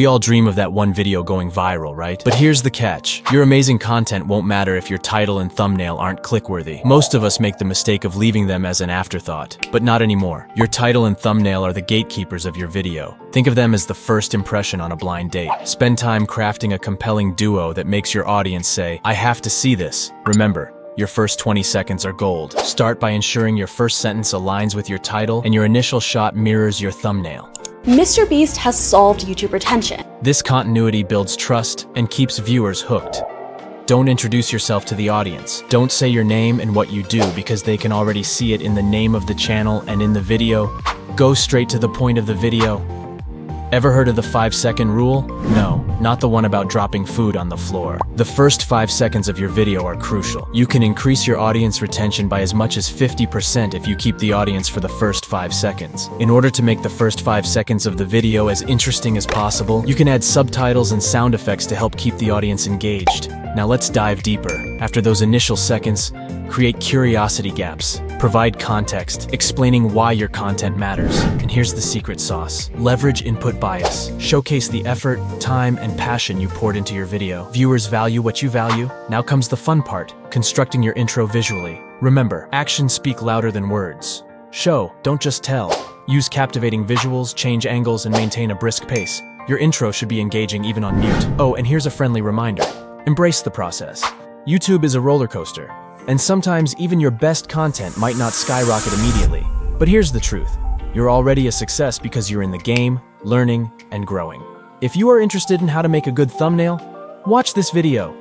We all dream of that one video going viral, right? But here's the catch. Your amazing content won't matter if your title and thumbnail aren't click-worthy. Most of us make the mistake of leaving them as an afterthought, but not anymore. Your title and thumbnail are the gatekeepers of your video. Think of them as the first impression on a blind date. Spend time crafting a compelling duo that makes your audience say, "I have to see this." Remember, your first 20 seconds are gold. Start by ensuring your first sentence aligns with your title and your initial shot mirrors your thumbnail. Mr. Beast has solved YouTube retention. This continuity builds trust and keeps viewers hooked. Don't introduce yourself to the audience. Don't say your name and what you do because they can already see it in the name of the channel and in the video. Go straight to the point of the video. Ever heard of the 5-second rule? No, not the one about dropping food on the floor. The first 5 seconds of your video are crucial. You can increase your audience retention by as much as 50% if you keep the audience for the first 5 seconds. In order to make the first 5 seconds of the video as interesting as possible, you can add subtitles and sound effects to help keep the audience engaged. Now let's dive deeper. After those initial seconds, create curiosity gaps. Provide context, explaining why your content matters. And here's the secret sauce. Leverage input bias. Showcase the effort, time, and passion you poured into your video. Viewers value what you value. Now comes the fun part, constructing your intro visually. Remember, actions speak louder than words. Show, don't just tell. Use captivating visuals, change angles, and maintain a brisk pace. Your intro should be engaging even on mute. Oh, and here's a friendly reminder. Embrace the process. YouTube is a roller coaster, and sometimes even your best content might not skyrocket immediately. But here's the truth. You're already a success because you're in the game, learning, and growing. If you are interested in how to make a good thumbnail, watch this video.